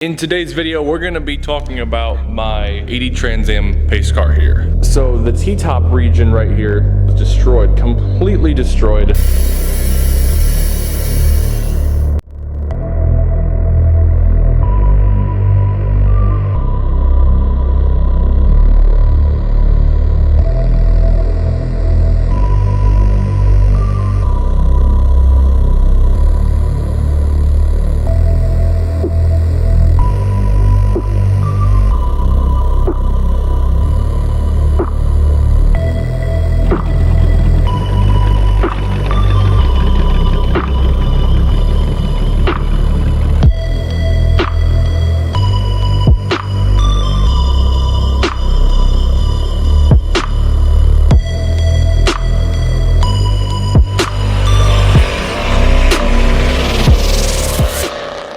In today's video, we're gonna be talking about my 80 Trans Am pace car here. So the T-top region right here was destroyed, completely destroyed.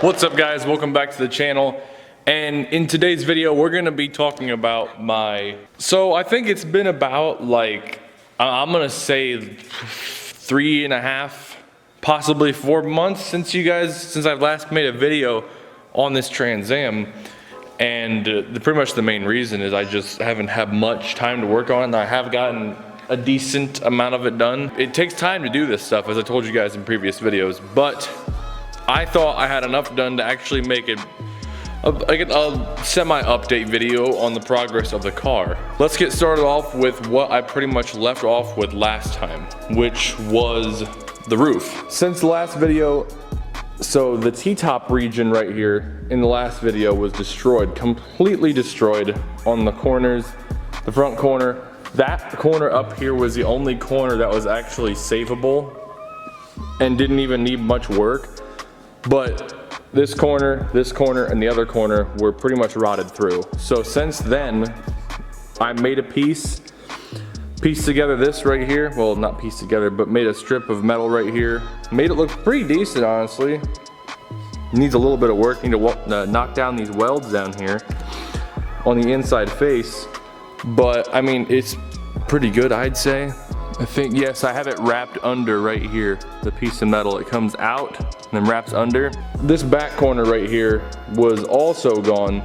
What's up guys, welcome back to the channel. And in today's video, we're gonna be talking about so I think it's been about I'm gonna say 3.5, possibly 4 months since I've last made a video on this Trans Am. And pretty much the main reason is I just haven't had much time to work on it, and I have gotten a decent amount of it done. It takes time to do this stuff, as I told you guys in previous videos, but I thought I had enough done to actually make it a semi-update video on the progress of the car. Let's get started off with what I pretty much left off with last time, which was the roof. Since the last video, so the T-top region right here in the last video was destroyed, completely destroyed on the corners, the front corner. That corner up here was the only corner that was actually savable and didn't even need much work. But this corner, and the other corner were pretty much rotted through. So since then, I made a piece together this right here. Well, not piece together, but made a strip of metal right here. Made it look pretty decent, honestly. Needs a little bit of work. Need to knock down these welds down here on the inside face. But I mean, it's pretty good, I'd say. I think, yes, I have it wrapped under right here, the piece of metal. It comes out and then wraps under. This back corner right here was also gone.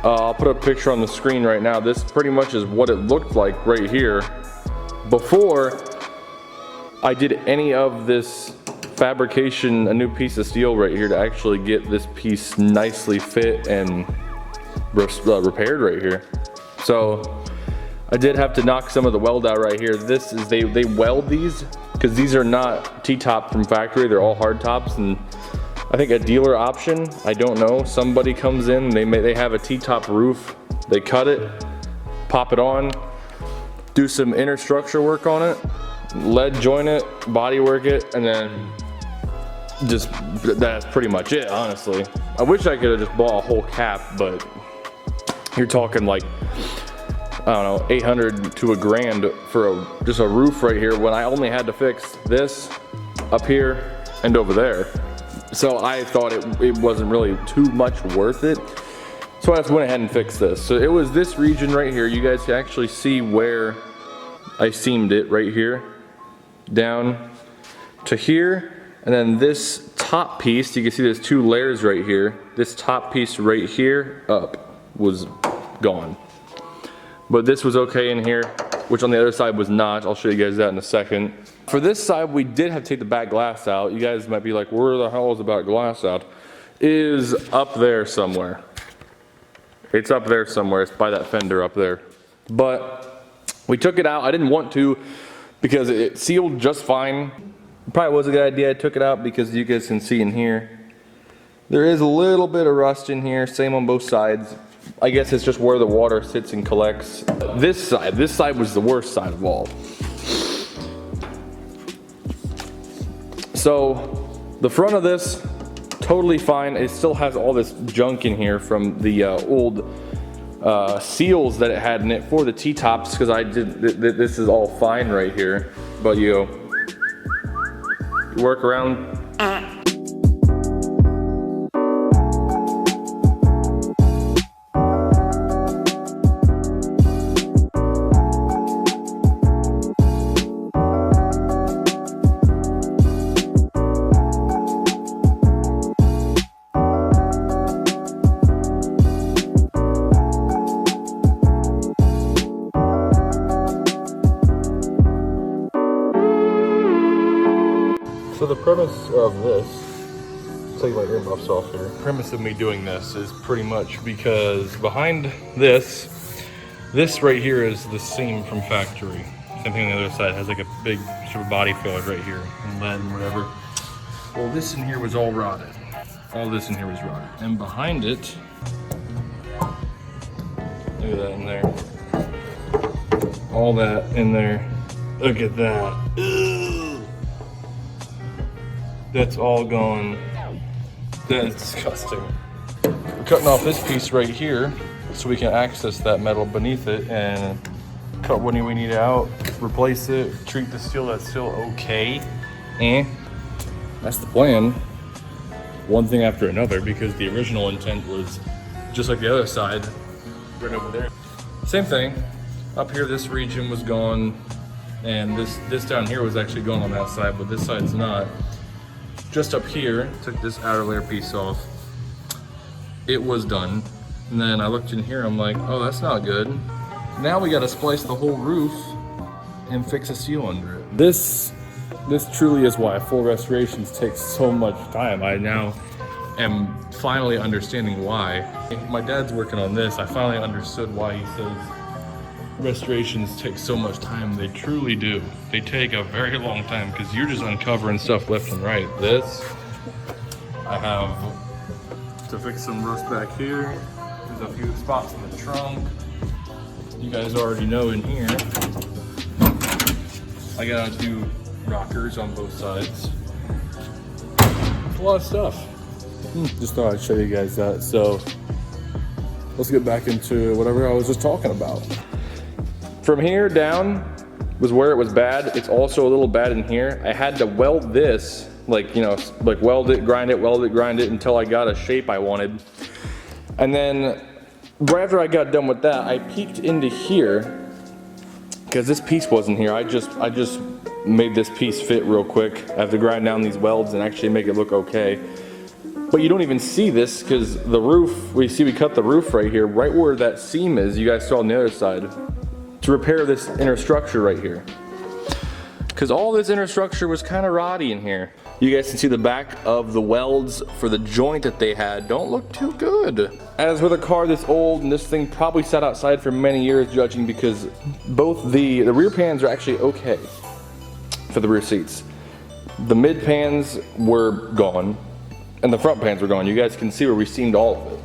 I'll put a picture on the screen right now. This pretty much is what it looked like right here before I did any of this fabrication, a new piece of steel right here to actually get this piece nicely fit and repaired right here. So I did have to knock some of the weld out right here. This is, they weld these because these are not T-top from factory. They're all hard tops, and I think a dealer option, I don't know. Somebody comes in, they have a T-top roof. They cut it, pop it on, do some inner structure work on it, lead joint it, body work it, and then that's pretty much it, honestly. I wish I could have just bought a whole cap, but you're talking like, I don't know, 800 to $1,000 for just a roof right here when I only had to fix this up here and over there. So I thought it wasn't really too much worth it. So I just went ahead and fixed this. So it was this region right here. You guys can actually see where I seamed it right here down to here. And then this top piece, you can see there's 2 layers right here. This top piece right here up was gone. But this was okay in here, which on the other side was not. I'll show you guys that in a second. For this side, we did have to take the back glass out. You guys might be like, where the hell is the back glass out? It is up there somewhere. It's up there somewhere. It's by that fender up there. But we took it out. I didn't want to because it sealed just fine. It probably was a good idea I took it out because you guys can see in here, there is a little bit of rust in here. Same on both sides. I guess it's just where the water sits and collects. This side was the worst side of all. So the front of this, totally fine. It still has all this junk in here from the old seals that it had in it for the T-tops, because this is all fine right here. But you work around. premise of this, take my earmuffs off here. The premise of me doing this is pretty much because behind this right here is the seam from factory. Same thing on the other side, has like a big sort of body filler right here, and lead and whatever. Well, this in here was all rotted. All this in here was rotted. And behind it, look at that in there. All that in there. Look at that. Ugh. That's all gone. That's disgusting. We're cutting off this piece right here so we can access that metal beneath it and cut what we need out, replace it, treat the steel that's still okay. That's the plan. One thing after another, because the original intent was just like the other side, right over there. Same thing. Up here, this region was gone, and this down here was actually going on that side, but this side's not. Just up here, took this outer layer piece off. It was done. And then I looked in here, I'm like, oh, that's not good. Now we gotta splice the whole roof and fix a seal under it. This truly is why full restorations take so much time. I now am finally understanding why. My dad's working on this. I finally understood why he says restorations take so much time. They truly do. They take a very long time because you're just uncovering stuff left and right. This, I have to fix some rust back here. There's a few spots in the trunk. You guys already know in here. I gotta do rockers on both sides. It's a lot of stuff. Just thought I'd show you guys that. So let's get back into whatever I was just talking about. From here down was where it was bad. It's also a little bad in here. I had to weld this, like, you know, like weld it, grind it until I got a shape I wanted. And then right after I got done with that, I peeked into here because this piece wasn't here. I just made this piece fit real quick. I have to grind down these welds and actually make it look okay. But you don't even see this because the roof, we cut the roof right here, right where that seam is, you guys saw on the other side, to repair this inner structure right here. Because all this inner structure was kind of rotty in here. You guys can see the back of the welds for the joint that they had don't look too good. As with a car this old, and this thing probably sat outside for many years judging, because both the rear pans are actually okay for the rear seats. The mid pans were gone, and the front pans were gone. You guys can see where we seamed all of it.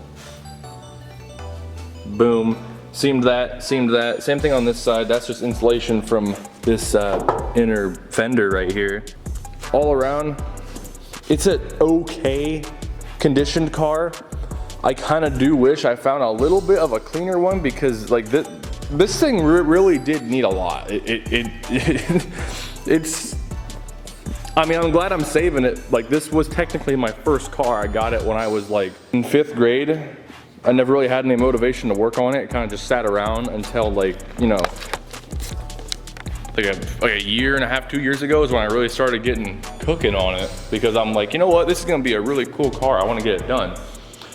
Boom. Seamed that. Same thing on this side. That's just insulation from this inner fender right here. All around, it's an okay conditioned car. I kind of do wish I found a little bit of a cleaner one, because like this thing really did need a lot. It's, I mean, I'm glad I'm saving it. Like, this was technically my first car. I got it when I was like in 5th grade. I never really had any motivation to work on it. It kind of just sat around until, like, you know, like a year and a half, 2 years ago is when I really started getting cooking on it, because I'm like, you know what, this is gonna be a really cool car. I wanna get it done.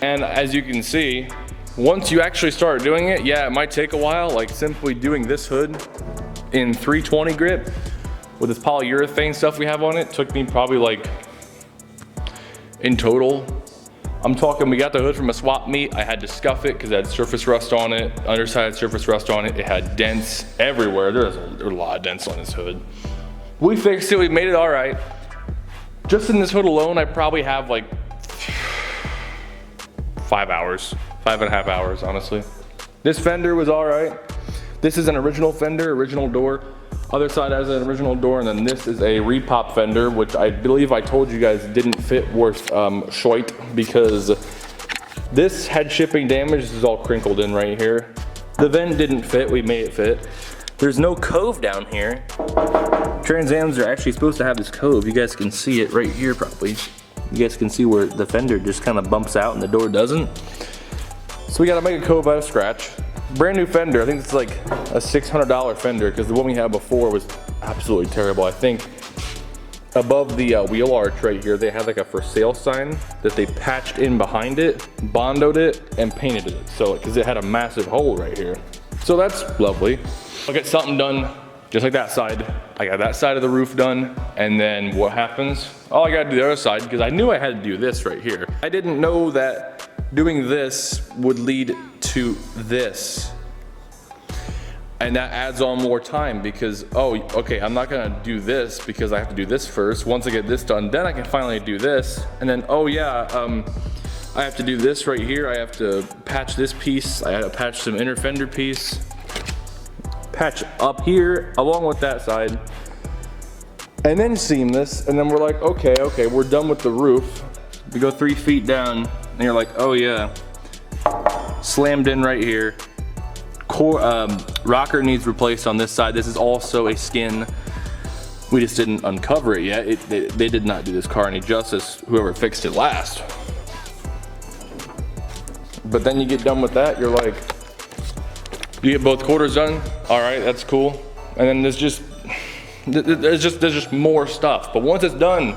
And as you can see, once you actually start doing it, yeah, it might take a while. Like, simply doing this hood in 320 grit with this polyurethane stuff we have on it took me probably, like, in total, I'm talking, we got the hood from a swap meet. I had to scuff it because it had surface rust on it, underside surface rust on it. It had dents everywhere. There were a lot of dents on this hood. We fixed it, we made it all right. Just in this hood alone, I probably have like 5 hours, 5.5 hours, honestly. This fender was all right. This is an original fender, original door. Other side has an original door, and then this is a repop fender, which I believe I told you guys didn't fit worth shite, because this had shipping damage. This is all crinkled in right here. The vent didn't fit, we made it fit. There's no cove down here. Trans Ams are actually supposed to have this cove. You guys can see it right here probably. You guys can see where the fender just kind of bumps out and the door doesn't. So we gotta make a cove out of scratch. Brand new fender, I think it's like a $600 fender, because the one we had before was absolutely terrible. I think above the wheel arch right here, they had like a for sale sign that they patched in behind it, bondoed it, and painted it. So, because it had a massive hole right here. So that's lovely. I'll get something done just like that side. I got that side of the roof done, and then what happens? Oh, I gotta do the other side, because I knew I had to do this right here. I didn't know that doing this would lead to this. And that adds on more time because, oh, okay, I'm not gonna do this because I have to do this first. Once I get this done, then I can finally do this. And then, oh yeah, I have to do this right here. I have to patch this piece. I have to patch some inner fender piece. Patch up here along with that side. And then seam this, and then we're like, okay, we're done with the roof. We go 3 feet down, and you're like, oh yeah, slammed in right here. Rocker needs replaced on this side. This is also a skin. We just didn't uncover it yet. They did not do this car any justice, whoever fixed it last. But then you get done with that, you're like, you get both quarters done, all right, that's cool. And then there's just more stuff. But once it's done,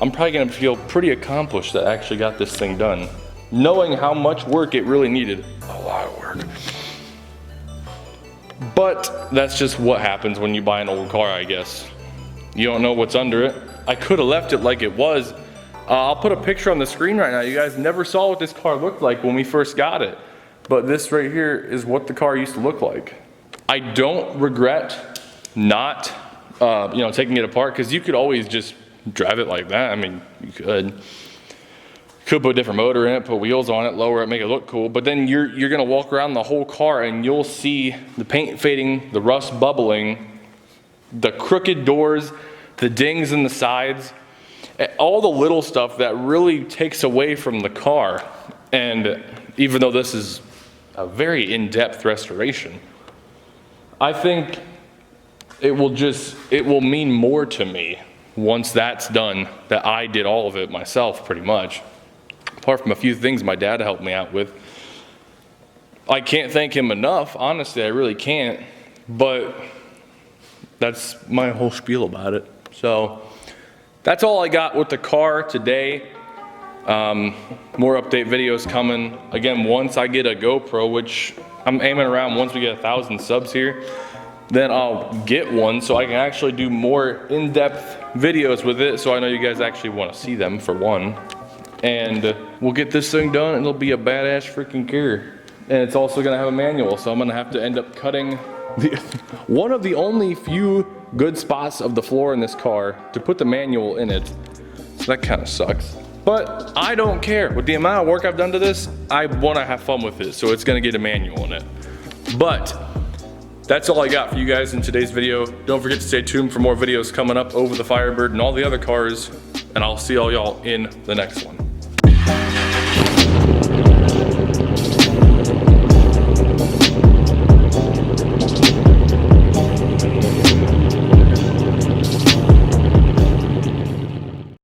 I'm probably gonna feel pretty accomplished that I actually got this thing done. Knowing how much work it really needed. A lot of work. But that's just what happens when you buy an old car, I guess. You don't know what's under it. I could have left it like it was. I'll put a picture on the screen right now. You guys never saw what this car looked like when we first got it. But this right here is what the car used to look like. I don't regret not taking it apart, because you could always just drive it like that. I mean, you could put a different motor in it, put wheels on it, lower it, make it look cool. But then you're gonna walk around the whole car and you'll see the paint fading, the rust bubbling, the crooked doors, the dings in the sides, all the little stuff that really takes away from the car. And even though this is a very in-depth restoration, I think it will mean more to me once that's done, that I did all of it myself pretty much. Apart from a few things my dad helped me out with. I can't thank him enough, honestly, I really can't. But that's my whole spiel about it. So that's all I got with the car today. More update videos coming. Again, once I get a GoPro, which I'm aiming around once we get 1,000 subs here, then I'll get one so I can actually do more in-depth videos with it, so I know you guys actually want to see them, for one. And we'll get this thing done and it'll be a badass freaking car. And it's also gonna have a manual, so I'm gonna have to end up cutting one of the only few good spots of the floor in this car to put the manual in it. So that kind of sucks. But I don't care. With the amount of work I've done to this, I wanna have fun with it, so it's gonna get a manual in it. But that's all I got for you guys in today's video. Don't forget to stay tuned for more videos coming up over the Firebird and all the other cars, and I'll see all y'all in the next one.